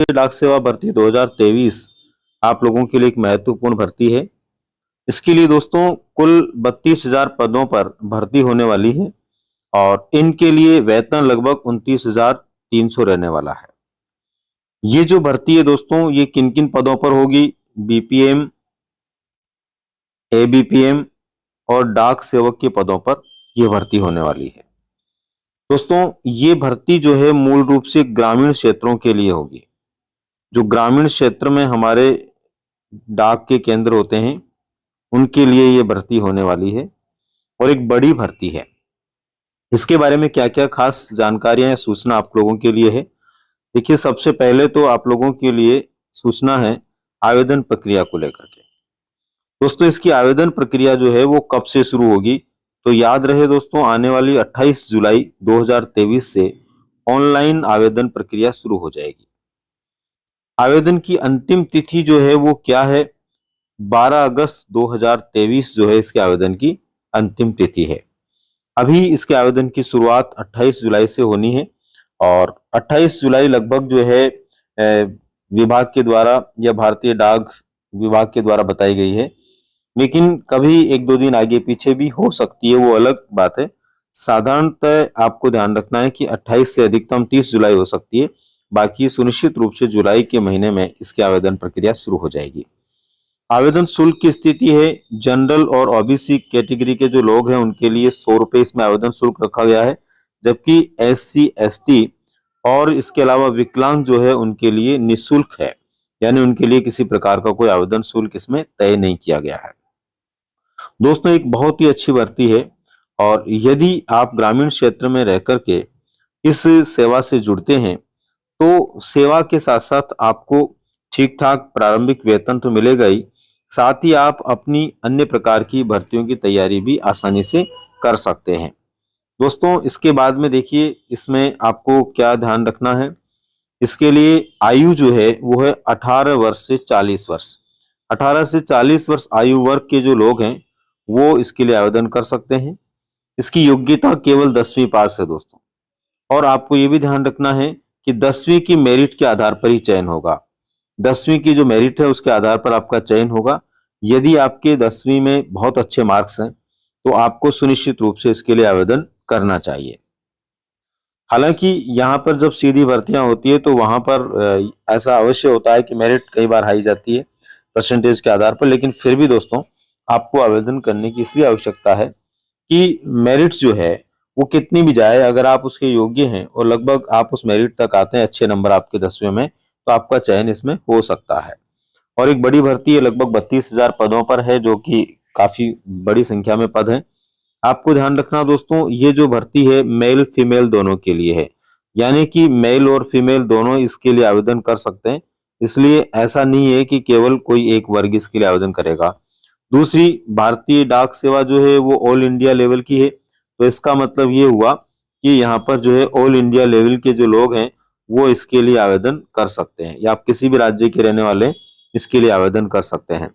डाक सेवा भर्ती 2023 आप लोगों के लिए एक महत्वपूर्ण भर्ती है। इसके लिए दोस्तों कुल 32,000 पदों पर भर्ती होने वाली है और इनके लिए वेतन लगभग 29,300 रहने वाला है। ये जो भर्ती है दोस्तों, ये किन किन पदों पर होगी? बीपीएम, एबीपीएम और डाक सेवक के पदों पर यह भर्ती होने वाली है। दोस्तों ये भर्ती जो है मूल रूप से ग्रामीण क्षेत्रों के लिए होगी। जो ग्रामीण क्षेत्र में हमारे डाक के केंद्र होते हैं उनके लिए ये भर्ती होने वाली है और एक बड़ी भर्ती है। इसके बारे में क्या क्या खास जानकारियां या सूचना आप लोगों के लिए है? देखिए, सबसे पहले तो आप लोगों के लिए सूचना है आवेदन प्रक्रिया को लेकर के। दोस्तों इसकी आवेदन प्रक्रिया जो है वो कब से शुरू होगी? तो याद रहे दोस्तों, आने वाली 28 जुलाई 2023 से ऑनलाइन आवेदन प्रक्रिया शुरू हो जाएगी। आवेदन की अंतिम तिथि जो है वो क्या है? 12 अगस्त 2023 जो है इसके आवेदन की अंतिम तिथि है। अभी इसके आवेदन की शुरुआत 28 जुलाई से होनी है और 28 जुलाई लगभग जो है विभाग के द्वारा या भारतीय डाक विभाग के द्वारा बताई गई है, लेकिन कभी एक दो दिन आगे पीछे भी हो सकती है, वो अलग बात है। साधारणतः आपको ध्यान रखना है कि 28 से अधिकतम 30 जुलाई हो सकती है, बाकी सुनिश्चित रूप से जुलाई के महीने में इसकी आवेदन प्रक्रिया शुरू हो जाएगी। आवेदन शुल्क की स्थिति है, जनरल और ओबीसी कैटेगरी के जो लोग हैं उनके लिए 100 रुपए इसमें आवेदन शुल्क रखा गया है, जबकि एससी एसटी और इसके अलावा विकलांग जो है उनके लिए निःशुल्क है, यानी उनके लिए किसी प्रकार का कोई आवेदन शुल्क इसमें तय नहीं किया गया है। दोस्तों एक बहुत ही अच्छी भर्ती है और यदि आप ग्रामीण क्षेत्र में रह करके इस सेवा से जुड़ते हैं तो सेवा के साथ साथ आपको ठीक ठाक प्रारंभिक वेतन तो मिलेगा ही, साथ ही आप अपनी अन्य प्रकार की भर्तियों की तैयारी भी आसानी से कर सकते हैं। दोस्तों इसके बाद में देखिए, इसमें आपको क्या ध्यान रखना है। इसके लिए आयु जो है वो है 18 वर्ष से 40 वर्ष। 18 से 40 वर्ष आयु वर्ग के जो लोग हैं वो इसके लिए आवेदन कर सकते हैं। इसकी योग्यता केवल 10वीं पास है दोस्तों, और आपको ये भी ध्यान रखना है कि 10वीं की मेरिट के आधार पर ही चयन होगा। 10वीं की जो मेरिट है उसके आधार पर आपका चयन होगा। यदि आपके 10वीं में बहुत अच्छे मार्क्स हैं तो आपको सुनिश्चित रूप से इसके लिए आवेदन करना चाहिए। हालांकि यहाँ पर जब सीधी भर्तियां होती है तो वहां पर ऐसा अवश्य होता है कि मेरिट कई बार हाई जाती है परसेंटेज के आधार पर, लेकिन फिर भी दोस्तों आपको आवेदन करने की इसलिए आवश्यकता है कि मेरिट जो है वो कितनी भी जाए, अगर आप उसके योग्य हैं और लगभग आप उस मेरिट तक आते हैं, अच्छे नंबर आपके 10वीं में, तो आपका चयन इसमें हो सकता है। और एक बड़ी भर्ती है, लगभग 32,000 पदों पर है, जो कि काफी बड़ी संख्या में पद हैं। आपको ध्यान रखना दोस्तों, ये जो भर्ती है मेल फीमेल दोनों के लिए है, यानी कि मेल और फीमेल दोनों इसके लिए आवेदन कर सकते हैं। इसलिए ऐसा नहीं है कि केवल कोई एक वर्ग इसके लिए आवेदन करेगा। दूसरी, भारतीय डाक सेवा जो है वो ऑल इंडिया लेवल की है, तो इसका मतलब ये हुआ कि यहाँ पर जो है ऑल इंडिया लेवल के जो लोग हैं वो इसके लिए आवेदन कर सकते हैं, या आप किसी भी राज्य के रहने वाले इसके लिए आवेदन कर सकते हैं।